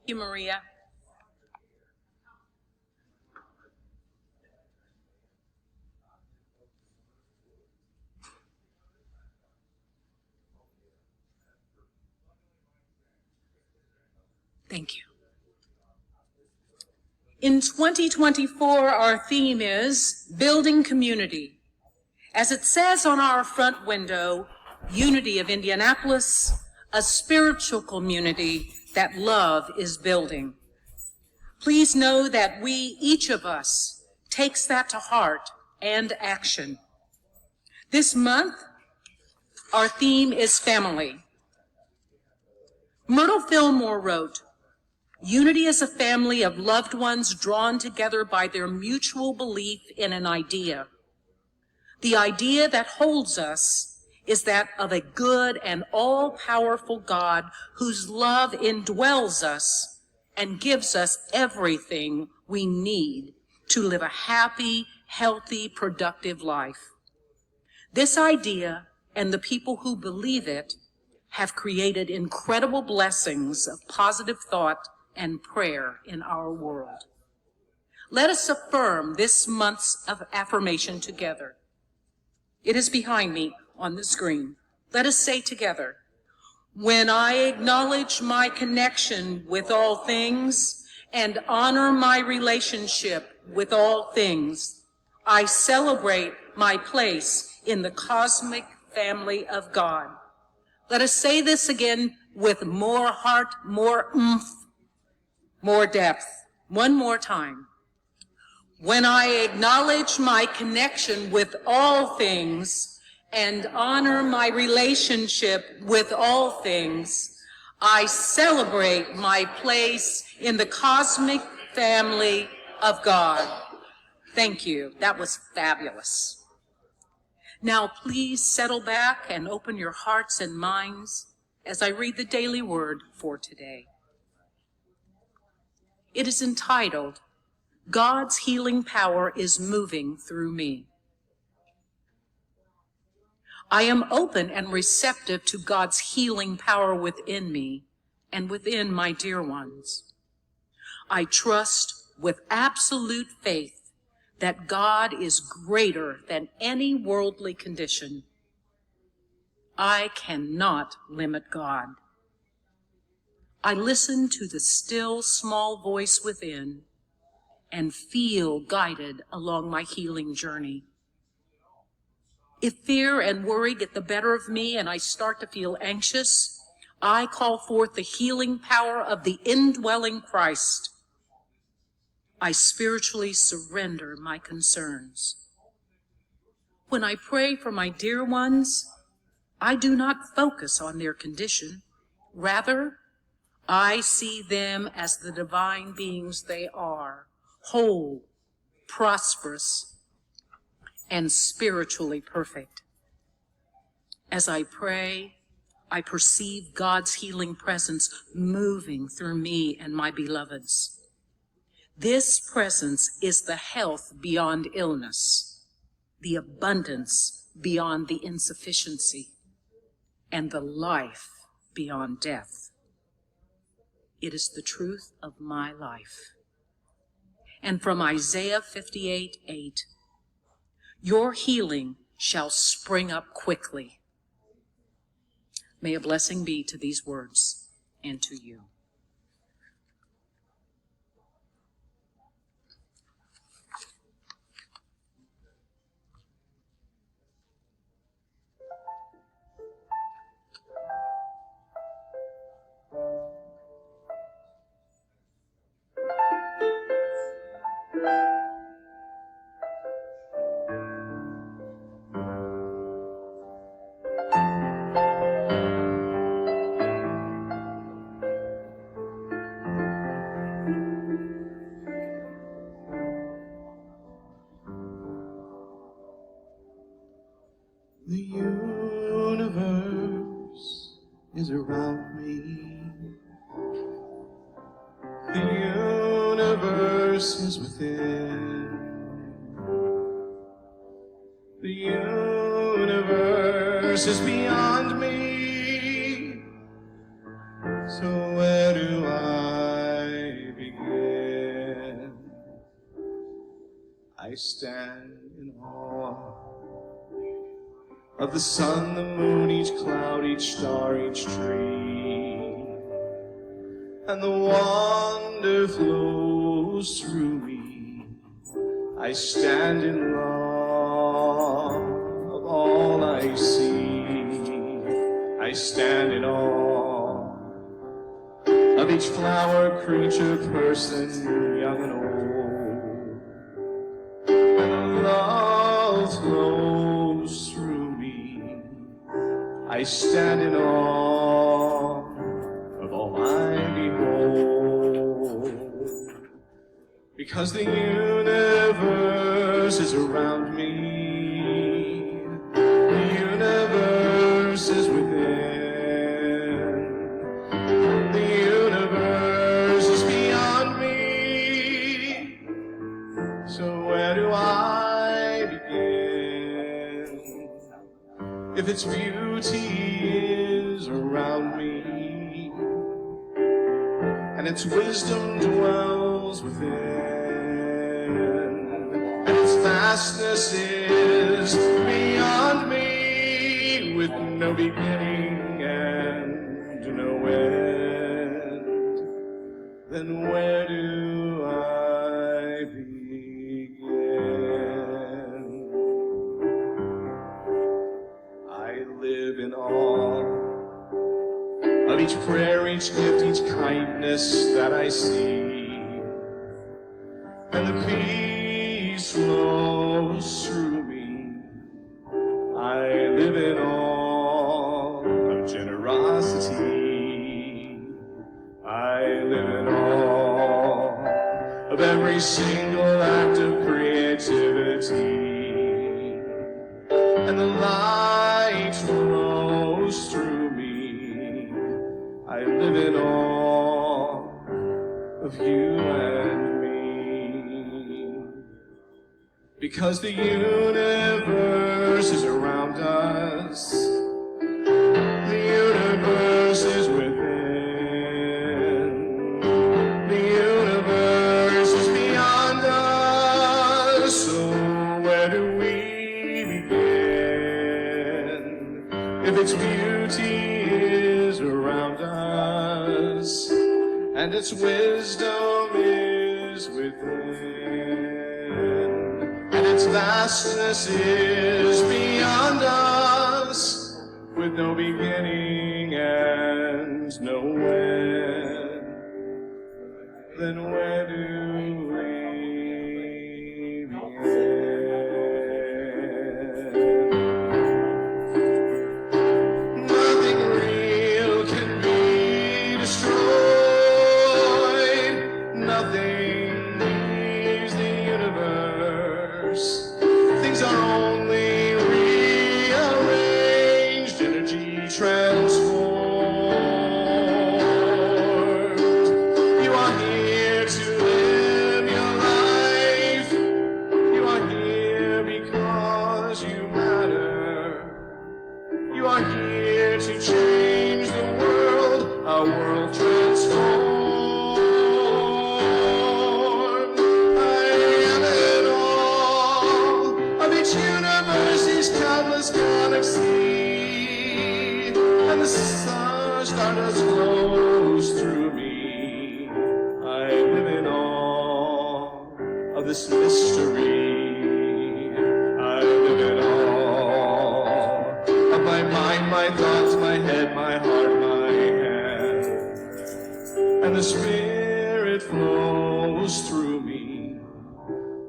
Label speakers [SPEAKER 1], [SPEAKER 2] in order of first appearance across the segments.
[SPEAKER 1] you, Maria. Thank you. In 2024, our theme is Building Community. As it says on our front window, Unity of Indianapolis, a spiritual community that love is building. Please know that we, each of us, takes that to heart and action. This month, our theme is family. Myrtle Fillmore wrote, "Unity is a family of loved ones drawn together by their mutual belief in an idea. The idea that holds us is that of a good and all-powerful God whose love indwells us and gives us everything we need to live a happy, healthy, productive life. This idea and the people who believe it have created incredible blessings of positive thought and prayer in our world." Let us affirm this month's affirmation together. It is behind me on the screen. Let us say together, "When I acknowledge my connection with all things and honor my relationship with all things, I celebrate my place in the cosmic family of God." Let us say this again with more heart, more oomph, more depth. One more time. "When I acknowledge my connection with all things and honor my relationship with all things, I celebrate my place in the cosmic family of God." Thank you. That was fabulous. Now please settle back and open your hearts and minds as I read the daily word for today. It is entitled, "God's Healing Power is Moving Through Me." I am open and receptive to God's healing power within me and within my dear ones. I trust with absolute faith that God is greater than any worldly condition. I cannot limit God. I listen to the still small voice within and feel guided along my healing journey. If fear and worry get the better of me and I start to feel anxious, I call forth the healing power of the indwelling Christ. I spiritually surrender my concerns. When I pray for my dear ones, I do not focus on their condition. Rather, I see them as the divine beings they are, whole, prosperous, and spiritually perfect. As I pray, I perceive God's healing presence moving through me and my beloveds. This presence is the health beyond illness, the abundance beyond the insufficiency, and the life beyond death. It is the truth of my life. And from Isaiah 58:8, "Your healing shall spring up quickly." May a blessing be to these words and to you.
[SPEAKER 2] The universe is around me. The universe is within. The universe is beyond me. So where do I I stand in awe of the sun, the moon, each cloud, each star, each tree, and the wonder flows through me. I stand in awe of all I see. I stand in awe of each flower, creature, person, young and old. And love flows through me. I stand in awe of all I behold. Because the universe is around me. The universe is within. The universe is beyond me. So where do I begin? If its beauty is around me, and its wisdom dwells within, and its vastness is beyond me, with no beginning and no end, then where do I begin? I live in awe of each prayer, each gift, each kindness that I see, and the peace flows through me. I live in awe of generosity. I live in awe of every single act of creativity, and the light flows through me. I live in awe of you and me. Because the universe is around us. The universe is within. The universe is beyond us. So where do we begin? If its beauty is around us, and its wisdom is within, and its vastness is beyond us, with no beginning and no end, then where do we begin? Nothing real can be destroyed. Nothing leaves the universe. Things are only rearranged, energy transformed. You are here to live your life. You are here because you matter. You are here to change the world, our world transformed. I am in awe of each universe, each countless galaxy, and the sun, stardust glows through me. I live in awe of this mystery. I live in awe of my mind, my thoughts, my head, my heart, my hand, and the Spirit flows through me.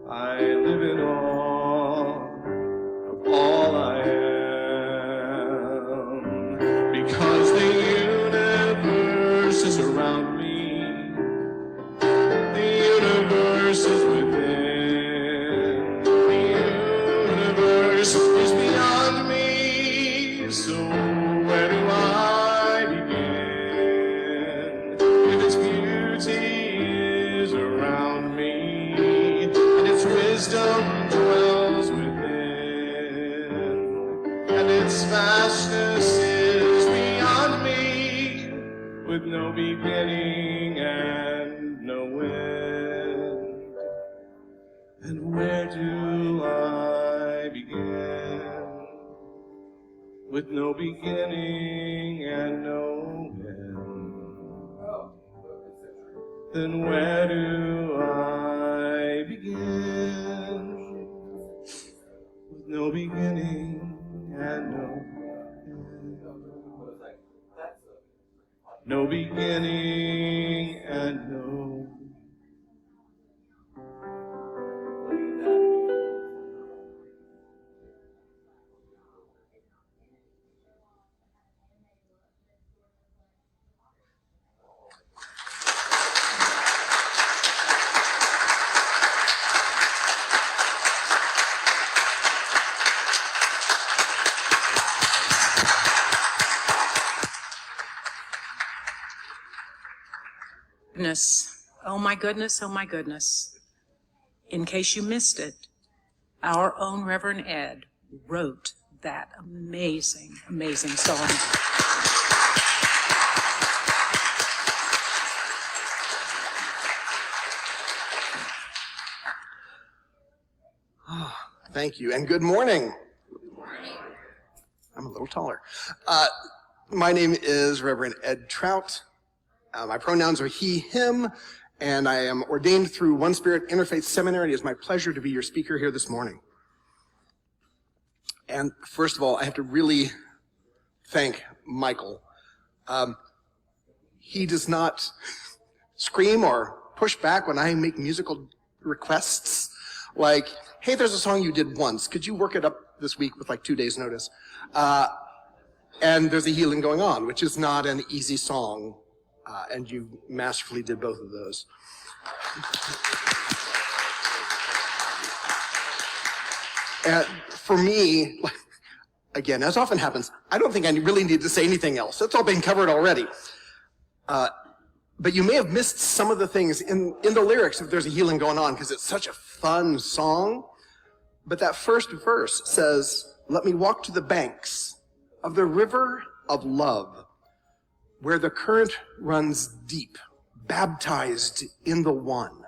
[SPEAKER 2] I live in awe of all I am, because the universe is around me. The universe is within. The universe is beyond me. So where do I begin? If its beauty is around me, and its wisdom dwells within, and its vastness is beyond me, with no beginning and no end, And where do I begin? With no beginning and no end. Then where do I begin? With no beginning and no end. No beginning and no.
[SPEAKER 1] Goodness. Oh my goodness, oh my goodness. In case you missed it, our own Reverend Ed wrote that amazing, amazing song.
[SPEAKER 3] Oh, thank you, and good morning. I'm a little taller. My name is Reverend Ed Trout. My pronouns are he, him, and I am ordained through One Spirit Interfaith Seminary. It is my pleasure to be your speaker here this morning. And first of all, I have to really thank Michael. He does not scream or push back when I make musical requests like, hey, there's a song you did once. Could you work it up this week with like 2 days notice? And there's a healing going on, which is not an easy song. And you masterfully did both of those. And for me, again, as often happens, I don't think I really need to say anything else. That's all been covered already. But you may have missed some of the things in the lyrics if there's a healing going on, because it's such a fun song. But that first verse says, let me walk to the banks of the river of love, where the current runs deep, baptized in the one,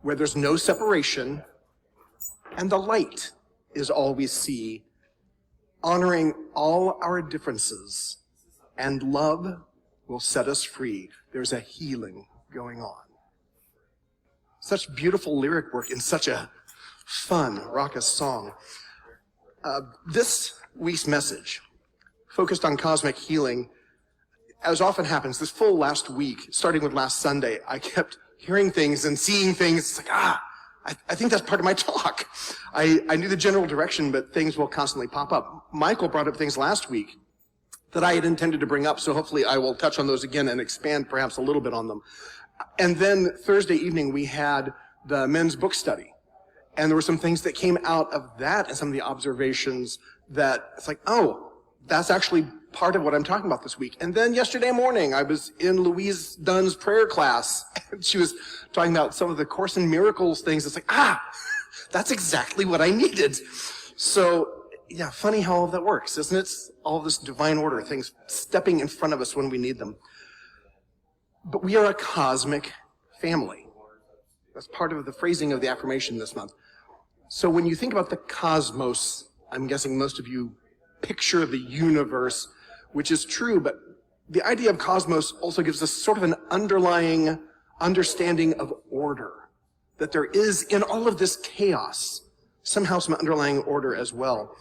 [SPEAKER 3] where there's no separation, and the light is all we see, honoring all our differences, and love will set us free. There's a healing going on. Such beautiful lyric work in such a fun, raucous song. This week's message focused on cosmic healing. As often happens, this full last week, starting with last Sunday, I kept hearing things and seeing things. It's like, I think that's part of my talk. I knew the general direction, but things will constantly pop up. Michael brought up things last week that I had intended to bring up, so hopefully I will touch on those again and expand perhaps a little bit on them. And then Thursday evening, we had the men's book study. And there were some things that came out of that and some of the observations that it's like, oh, that's actually part of what I'm talking about this week. And then yesterday morning, I was in Louise Dunn's prayer class, and she was talking about some of the Course in Miracles things. It's like, that's exactly what I needed. So, yeah, funny how all of that works, isn't it? All of this divine order, things stepping in front of us when we need them. But we are a cosmic family. That's part of the phrasing of the affirmation this month. So when you think about the cosmos, I'm guessing most of you picture the universe, which is true, but the idea of cosmos also gives us sort of an underlying understanding of order, that there is in all of this chaos somehow some underlying order as well.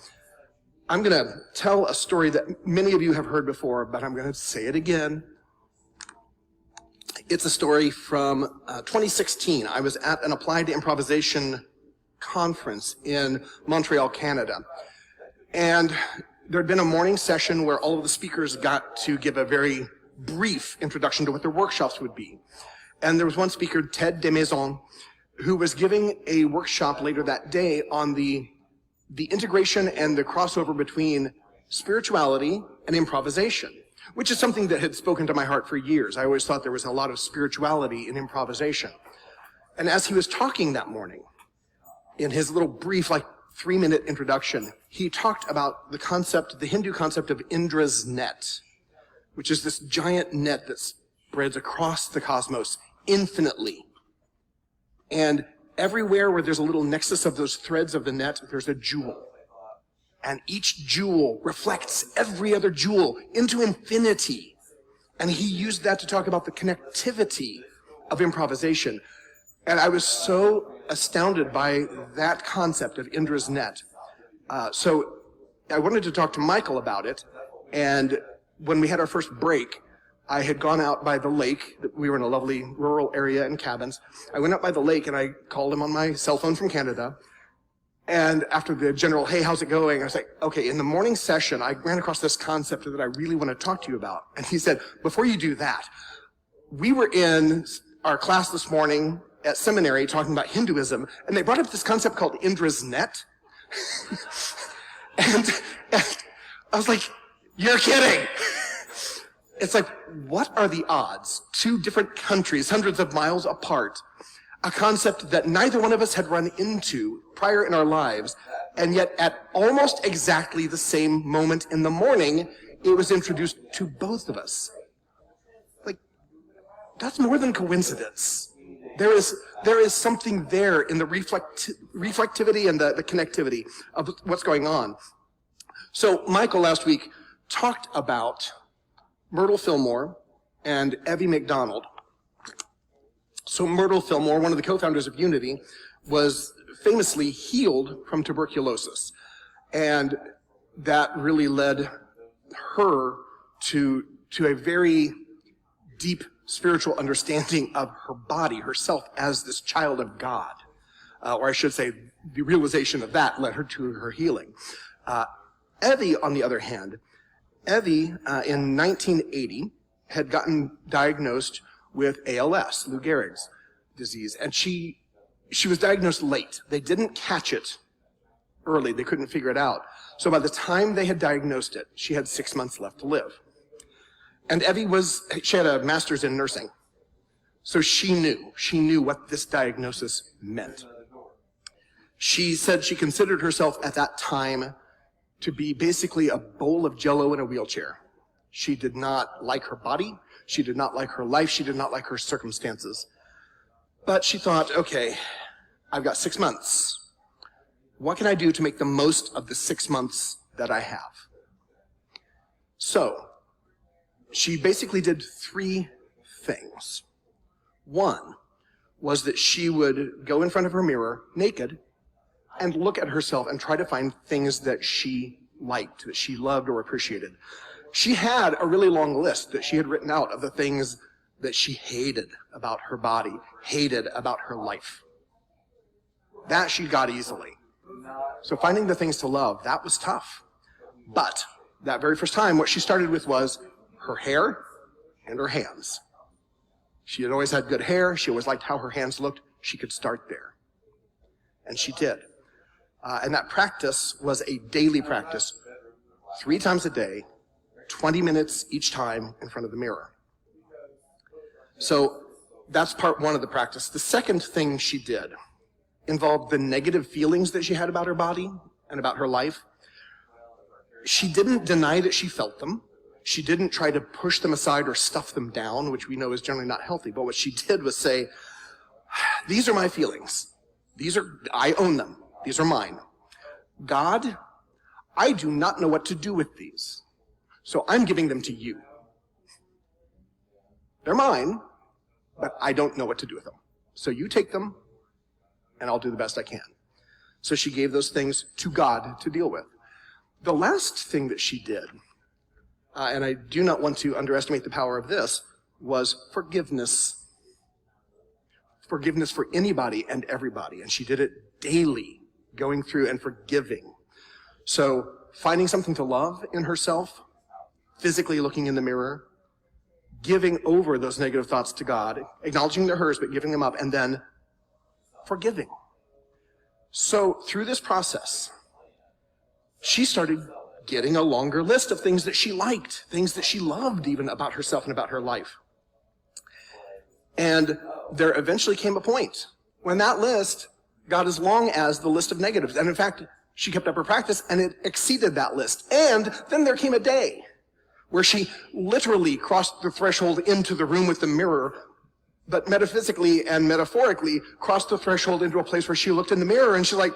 [SPEAKER 3] I'm going to tell a story that many of you have heard before, but I'm going to say it again. It's a story from 2016. I was at an applied improvisation conference in Montreal, Canada. And there had been a morning session where all of the speakers got to give a very brief introduction to what their workshops would be. And there was one speaker, Ted Desmaisons, who was giving a workshop later that day on the integration and the crossover between spirituality and improvisation, which is something that had spoken to my heart for years. I always thought there was a lot of spirituality in improvisation. And as he was talking that morning, in his little brief, 3-minute introduction, he talked about the Hindu concept of Indra's net, which is this giant net that spreads across the cosmos infinitely. And everywhere where there's a little nexus of those threads of the net, there's a jewel. And each jewel reflects every other jewel into infinity. And he used that to talk about the connectivity of improvisation. And I was so astounded by that concept of Indra's net. So I wanted to talk to Michael about it. And when we had our first break, I had gone out by the lake. We were in a lovely rural area in cabins. I went out by the lake and I called him on my cell phone from Canada. And after the general, hey, how's it going? I was like, okay, in the morning session, I ran across this concept that I really want to talk to you about. And he said, before you do that, we were in our class this morning at seminary talking about Hinduism, and they brought up this concept called Indra's net. and I was like, you're kidding. It's like, what are the odds? Two different countries, hundreds of miles apart, a concept that neither one of us had run into prior in our lives, and yet at almost exactly the same moment in the morning, it was introduced to both of us. Like, that's more than coincidence. There is something there in the reflectivity and the connectivity of what's going on. So Michael last week talked about Myrtle Fillmore and Evie McDonald. So Myrtle Fillmore, one of the co-founders of Unity, was famously healed from tuberculosis. And that really led her to a very deep spiritual understanding of her body, herself as this child of God. Or I should say, the realization of that led her to her healing. Evie, on the other hand, Evie, in 1980, had gotten diagnosed with ALS, Lou Gehrig's disease, and she was diagnosed late. They didn't catch it early. They couldn't figure it out. So by the time they had diagnosed it, she had 6 months left to live. And Evie she had a master's in nursing. So she knew what this diagnosis meant. She said she considered herself at that time to be basically a bowl of Jell-O in a wheelchair. She did not like her body. She did not like her life. She did not like her circumstances. But she thought, okay, I've got 6 months. What can I do to make the most of the 6 months that I have? So she basically did 3 things. One was that she would go in front of her mirror naked and look at herself and try to find things that she liked, that she loved or appreciated. She had a really long list that she had written out of the things that she hated about her body, hated about her life. That she got easily. So finding the things to love, that was tough. But that very first time, what she started with was her hair and her hands. She had always had good hair. She always liked how her hands looked. She could start there. And she did. And that practice was a daily practice, 3 times a day, 20 minutes each time in front of the mirror. So that's part 1 of the practice. The second thing she did involved the negative feelings that she had about her body and about her life. She didn't deny that she felt them. She didn't try to push them aside or stuff them down, which we know is generally not healthy. But what she did was say, these are my feelings. I own them. These are mine. God, I do not know what to do with these. So I'm giving them to you. They're mine, but I don't know what to do with them. So you take them, and I'll do the best I can. So she gave those things to God to deal with. The last thing that she did, and I do not want to underestimate the power of this, was forgiveness. Forgiveness for anybody and everybody. And she did it daily, going through and forgiving. So finding something to love in herself, physically looking in the mirror, giving over those negative thoughts to God, acknowledging they're hers, but giving them up, and then forgiving. So through this process, she started getting a longer list of things that she liked, things that she loved even about herself and about her life. And there eventually came a point when that list got as long as the list of negatives. And in fact, she kept up her practice and it exceeded that list. And then there came a day where she literally crossed the threshold into the room with the mirror but metaphysically and metaphorically crossed the threshold into a place where she looked in the mirror and she's like,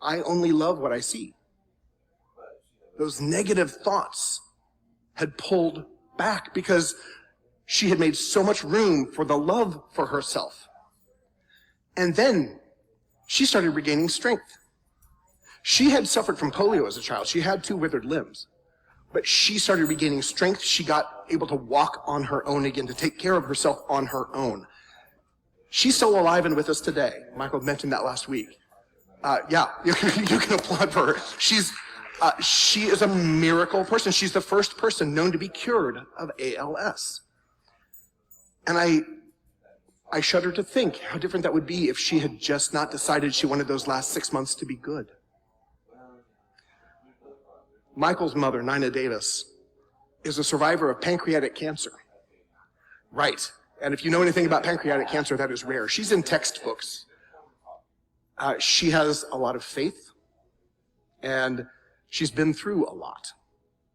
[SPEAKER 3] I only love what I see. Those negative thoughts had pulled back because she had made so much room for the love for herself. And then she started regaining strength. She had suffered from polio as a child. She had 2 withered limbs. But she started regaining strength. She got able to walk on her own again, to take care of herself on her own. She's still alive and with us today. Michael mentioned that last week. You can applaud for her. She is a miracle person. She's the first person known to be cured of ALS. And I shudder to think how different that would be if she had just not decided she wanted those last 6 months to be good. Michael's mother, Nina Davis, is a survivor of pancreatic cancer. Right. And if you know anything about pancreatic cancer, that is rare. She's in textbooks. She has a lot of faith, and she's been through a lot,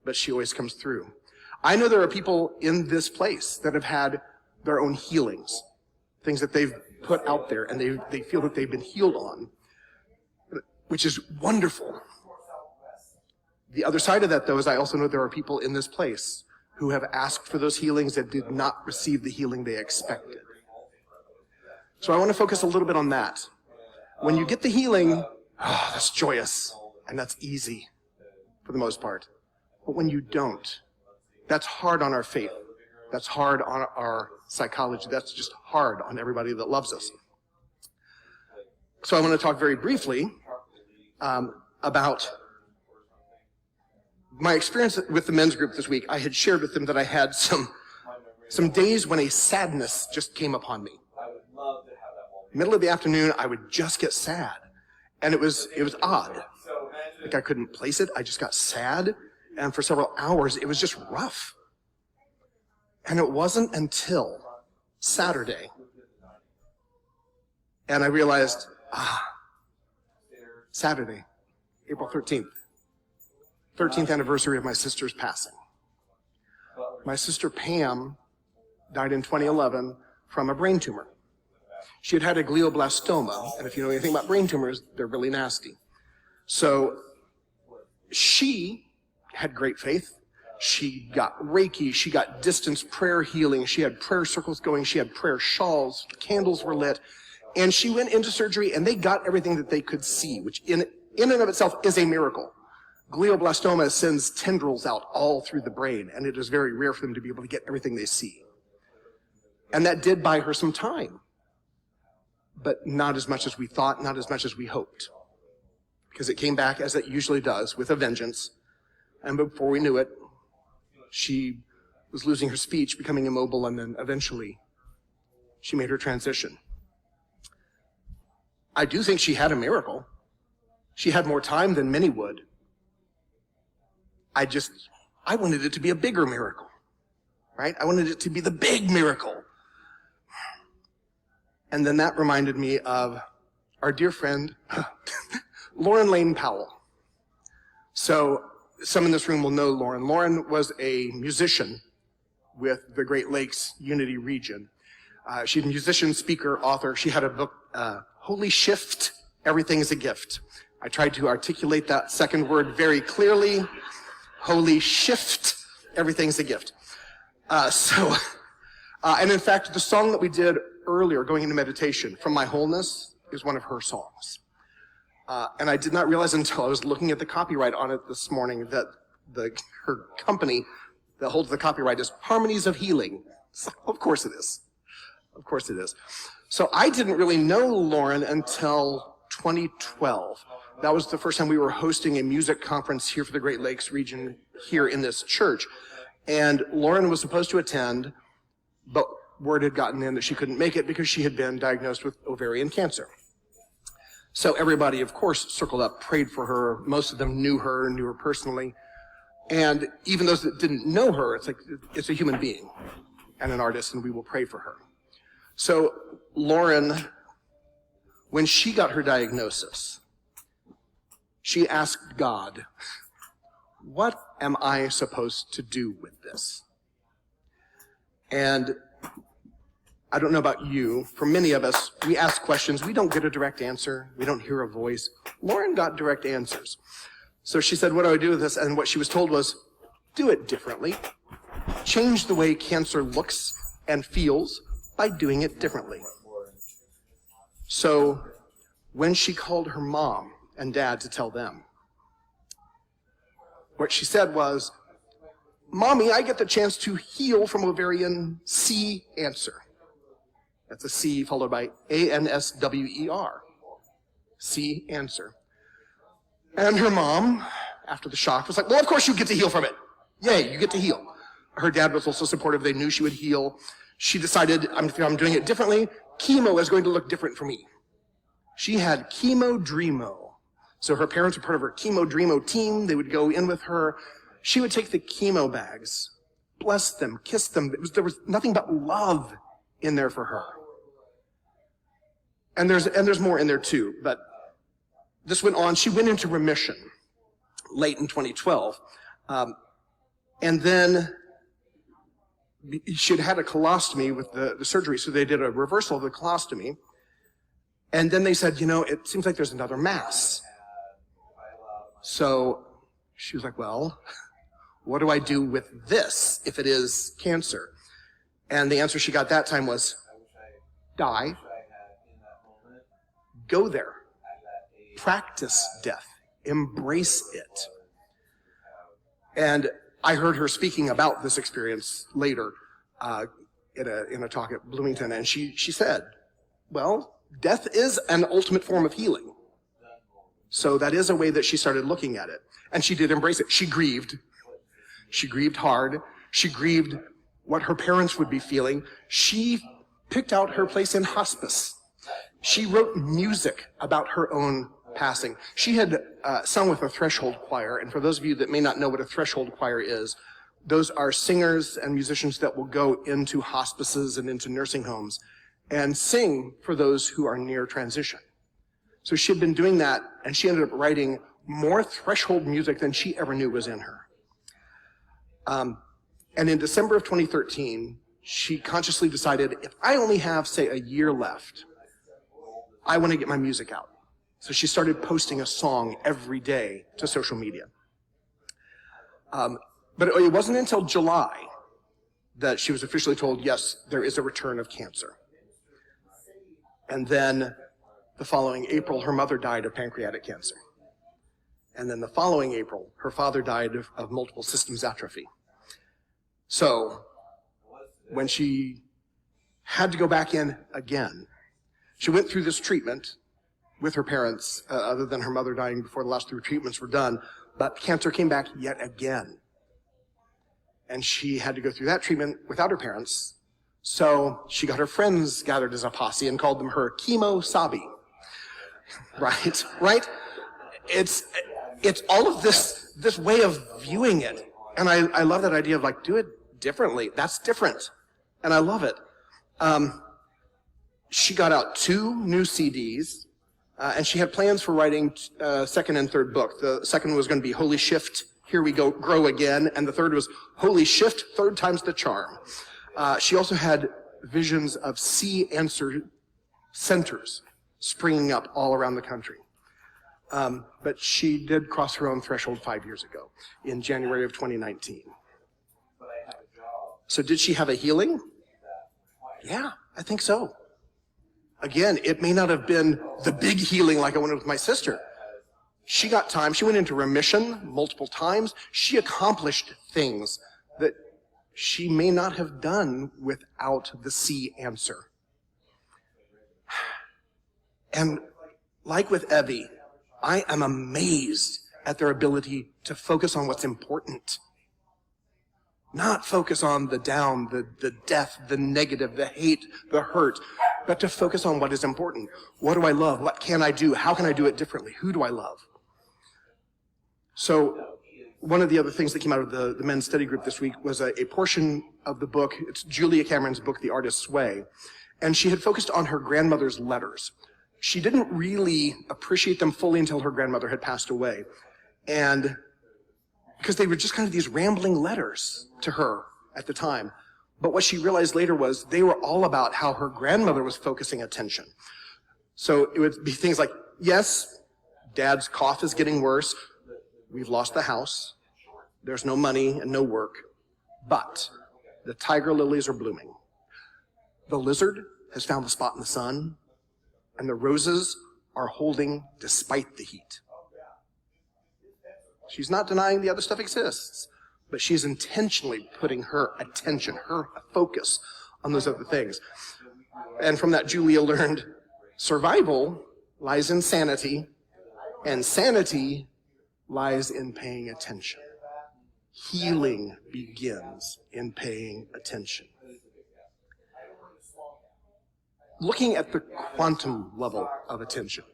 [SPEAKER 3] but she always comes through. I know there are people in this place that have had their own healings, things that they've put out there, and they feel that they've been healed on, which is wonderful. The other side of that, though, is I also know there are people in this place who have asked for those healings that did not receive the healing they expected. So I want to focus a little bit on that. When you get the healing, that's joyous, and that's easy for the most part. But when you don't, that's hard on our faith. That's hard on our psychology. That's just hard on everybody that loves us. So I want to talk very briefly about my experience with the men's group this week. I had shared with them that I had some days when a sadness just came upon me. Middle of the afternoon, I would just get sad. And it was odd. Like I couldn't place it. I just got sad. And for several hours, it was just rough. And it wasn't until Saturday. And I realized, Saturday, April 13th. 13th anniversary of my sister's passing. My sister Pam died in 2011 from a brain tumor. She had a glioblastoma, and if you know anything about brain tumors, they're really nasty. So she had great faith. She got Reiki. She got distance prayer healing. She had prayer circles going. She had prayer shawls. Candles were lit. And she went into surgery, and they got everything that they could see, which in and of itself is a miracle. Glioblastoma sends tendrils out all through the brain, and it is very rare for them to be able to get everything they see. And that did buy her some time, but not as much as we thought, not as much as we hoped, because it came back, as it usually does, with a vengeance. And before we knew it, she was losing her speech, becoming immobile, and then eventually she made her transition. I do think she had a miracle. She had more time than many would. I wanted it to be a bigger miracle, right? I wanted it to be the big miracle. And then that reminded me of our dear friend, Lauren Lane Powell. So some in this room will know Lauren. Lauren was a musician with the Great Lakes Unity region. She's a musician, speaker, author. She had a book, Holy Shift, Everything is a Gift. I tried to articulate that second word very clearly. Holy shift, everything's a gift. And in fact, the song that we did earlier, going into meditation, From My Wholeness, is one of her songs. And I did not realize until I was looking at the copyright on it this morning that her company that holds the copyright is Harmonies of Healing. So, of course it is. Of course it is. So I didn't really know Lauren until 2012. That was the first time we were hosting a music conference here for the Great Lakes region here in this church. And Lauren was supposed to attend, but word had gotten in that she couldn't make it because she had been diagnosed with ovarian cancer. So everybody, of course, circled up, prayed for her. Most of them knew her personally. And even those that didn't know her, it's like, it's a human being and an artist, and we will pray for her. So Lauren, when she got her diagnosis, she asked God, what am I supposed to do with this? And I don't know about you. For many of us, we ask questions. We don't get a direct answer. We don't hear a voice. Lauren got direct answers. So she said, what do I do with this? And what she was told was, do it differently. Change the way cancer looks and feels by doing it differently. So when she called her mom and dad to tell them, what she said was, Mommy, I get the chance to heal from ovarian C cancer. That's a C followed by A-N-S-W-E-R. C answer. And her mom, after the shock, was like, well, of course you get to heal from it. Yay, you get to heal. Her dad was also supportive. They knew she would heal. She decided, I'm doing it differently. Chemo is going to look different for me. She had Chemo-Dreamo. So her parents were part of her Chemo-Dreamo team. They would go in with her. She would take the chemo bags, bless them, kiss them. There was nothing but love in there for her. And there's more in there too, but this went on. She went into remission late in 2012. And then she had a colostomy with the surgery, so they did a reversal of the colostomy. And then they said, it seems like there's another mass. So she was like, well, what do I do with this if it is cancer? And the answer she got that time was, die. Go there. Practice death. Embrace it. And I heard her speaking about this experience later in a talk at Bloomington, and she said, well, death is an ultimate form of healing. So that is a way that she started looking at it. And she did embrace it. She grieved. She grieved hard. She grieved what her parents would be feeling. She picked out her place in hospice. She wrote music about her own passing. She had sung with a threshold choir, and for those of you that may not know what a threshold choir is, those are singers and musicians that will go into hospices and into nursing homes and sing for those who are near transition. So she had been doing that, and she ended up writing more threshold music than she ever knew was in her. And in December of 2013, she consciously decided, if I only have, say, a year left, I want to get my music out. So she started posting a song every day to social media. But it wasn't until July that she was officially told, yes, there is a return of cancer. And then the following April, her mother died of pancreatic cancer. And then the following April, her father died of multiple systems atrophy. So when she had to go back in again, she went through this treatment with her parents, other than her mother dying before the last 3 treatments were done, but cancer came back yet again. And she had to go through that treatment without her parents. So she got her friends gathered as a posse and called them her chemo-sabi. Right? It's all of this way of viewing it. And I love that idea of like, do it differently. That's different. And I love it. She got out 2 new CDs, and she had plans for writing second and third book. The second was going to be Holy Shift, Here We Go, Grow Again, and the third was Holy Shift, Third Time's the Charm. She also had visions of C answer centers springing up all around the country. But she did cross her own threshold 5 years ago, in January of 2019. So did she have a healing? Yeah, I think so. Again, it may not have been the big healing like I went with my sister. She got time. She went into remission multiple times. She accomplished things that she may not have done without the C answer. And like with Evie, I am amazed at their ability to focus on what's important. Not focus on the down, the death, the negative, the hate, the hurt, but to focus on what is important. What do I love? What can I do? How can I do it differently? Who do I love? So one of the other things that came out of the men's study group this week was a portion of the book. It's Julia Cameron's book, The Artist's Way. And she had focused on her grandmother's letters. She didn't really appreciate them fully until her grandmother had passed away. And because they were just kind of these rambling letters to her at the time. But what she realized later was they were all about how her grandmother was focusing attention. So it would be things like, yes, Dad's cough is getting worse. We've lost the house. There's no money and no work. But the tiger lilies are blooming. The lizard has found the spot in the sun. And the roses are holding despite the heat. She's not denying the other stuff exists, but she's intentionally putting her attention, her focus on those other things. And from that, Julia learned survival lies in sanity, and sanity lies in paying attention. Healing begins in paying attention. Looking at the quantum level of attention,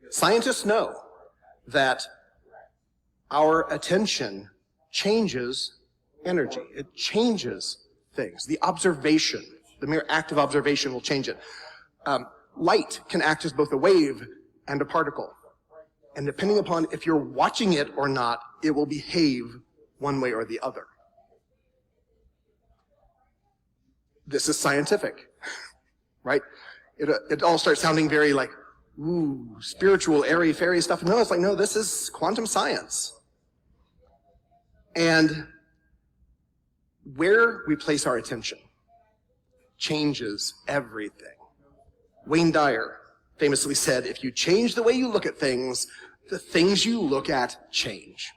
[SPEAKER 3] scientists know that our attention changes energy. It changes things. The observation, the mere act of observation will change it. Light can act as both a wave and a particle. And depending upon if you're watching it or not, it will behave one way or the other. This is scientific, right? It all starts sounding very like, ooh, spiritual, airy-fairy stuff. No, it's like, no, this is quantum science. And where we place our attention changes everything. Wayne Dyer famously said, if you change the way you look at things, the things you look at change.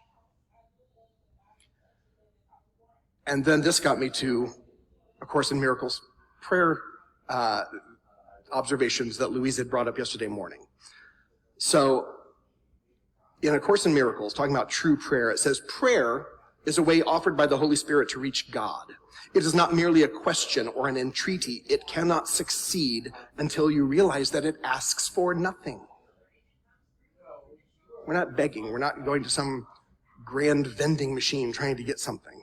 [SPEAKER 3] And then this got me to A Course in Miracles prayer observations that Louise had brought up yesterday morning. So in A Course in Miracles, talking about true prayer, it says, prayer is a way offered by the Holy Spirit to reach God. It is not merely a question or an entreaty. It cannot succeed until you realize that it asks for nothing. We're not begging. We're not going to some grand vending machine trying to get something.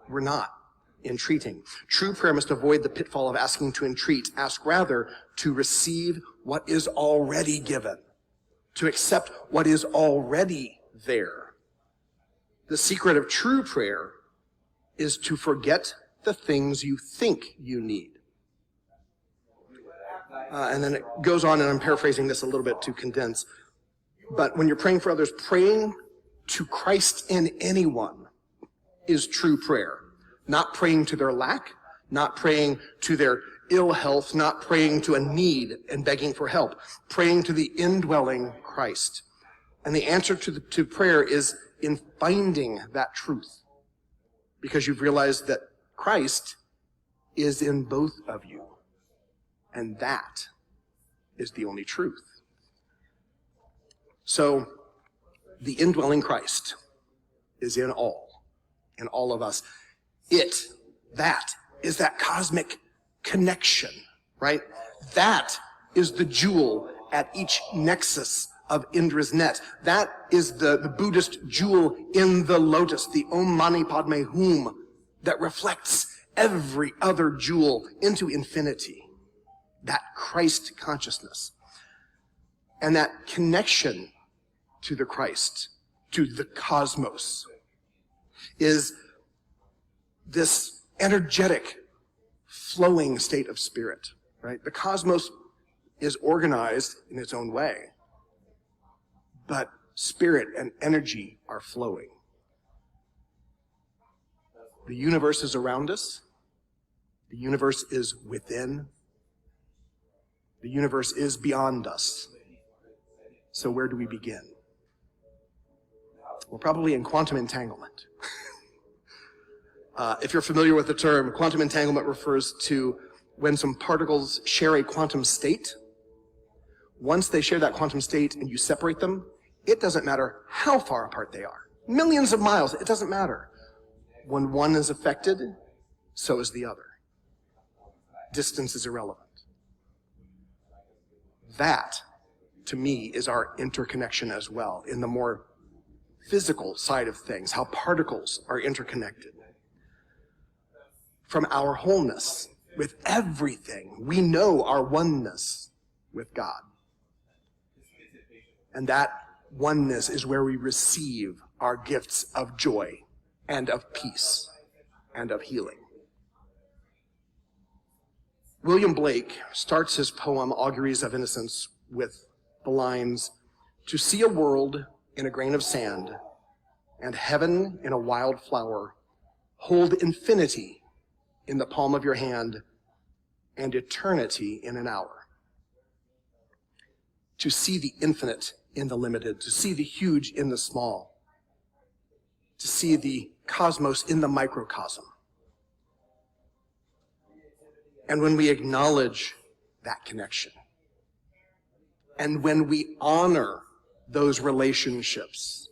[SPEAKER 3] We're not entreating. True prayer must avoid the pitfall of asking to entreat. Ask rather to receive what is already given, to accept what is already there. The secret of true prayer is to forget the things you think you need. And then it goes on, and I'm paraphrasing this a little bit to condense. But when you're praying for others, praying to Christ in anyone is true prayer. Not praying to their lack, not praying to their ill health, not praying to a need and begging for help. Praying to the indwelling Christ. And the answer to prayer is in finding that truth. Because you've realized that Christ is in both of you. And that is the only truth. So, the indwelling Christ is in all of us. That is that cosmic connection, right? That is the jewel at each nexus of Indra's net. That is the Buddhist jewel in the lotus, the Om Mani Padme Hum, that reflects every other jewel into infinity. That Christ consciousness. And that connection to the Christ, to the cosmos, is this energetic, flowing state of spirit, right? The cosmos is organized in its own way, but spirit and energy are flowing. The universe is around us. The universe is within. The universe is beyond us. So where do we begin? Well, probably in quantum entanglement. If you're familiar with the term, quantum entanglement refers to when some particles share a quantum state. Once they share that quantum state and you separate them, it doesn't matter how far apart they are. Millions of miles, it doesn't matter. When one is affected, so is the other. Distance is irrelevant. That, to me, is our interconnection as well, in the more physical side of things, how particles are interconnected. From our wholeness with everything, we know our oneness with God. And that oneness is where we receive our gifts of joy and of peace. and of healing. William Blake starts his poem Auguries of Innocence with the lines, "To see a world in a grain of sand and heaven in a wild flower, hold infinity in the palm of your hand and eternity in an hour." To see the infinite in the limited, to see the huge in the small, to see the cosmos in the microcosm. And when we acknowledge that connection, and when we honor those relationships,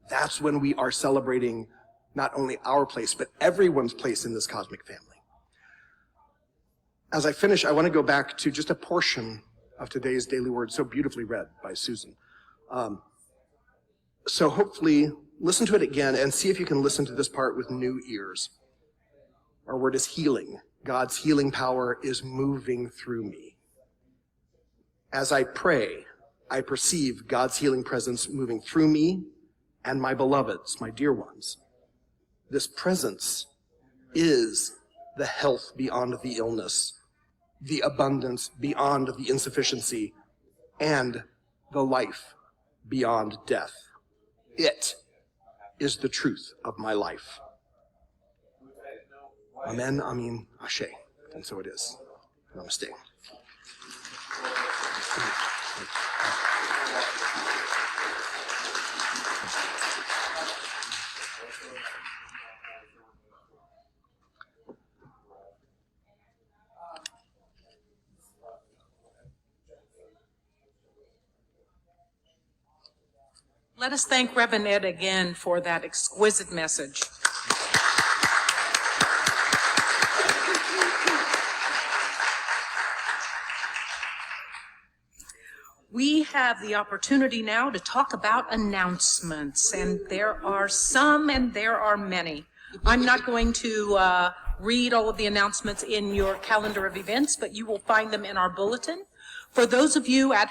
[SPEAKER 3] that's when we are celebrating not only our place, but everyone's place in this cosmic family. As I finish, I want to go back to just a portion of today's daily word, so beautifully read by Susan. So hopefully, listen to it again and see if you can listen to this part with new ears. Our word is healing. God's healing power is moving through me. As I pray, I perceive God's healing presence moving through me and my beloveds, my dear ones. This presence is the health beyond the illness, the abundance beyond the insufficiency, and the life beyond death. It is the truth of my life. Amen, Amin, Ashe. And so it is. Namaste.
[SPEAKER 1] Let us thank Reverend Ed again for that exquisite message. We have the opportunity now to talk about announcements, and there are some and there are many. I'm not going to read all of the announcements in your calendar of events, but you will find them in our bulletin. For those of you at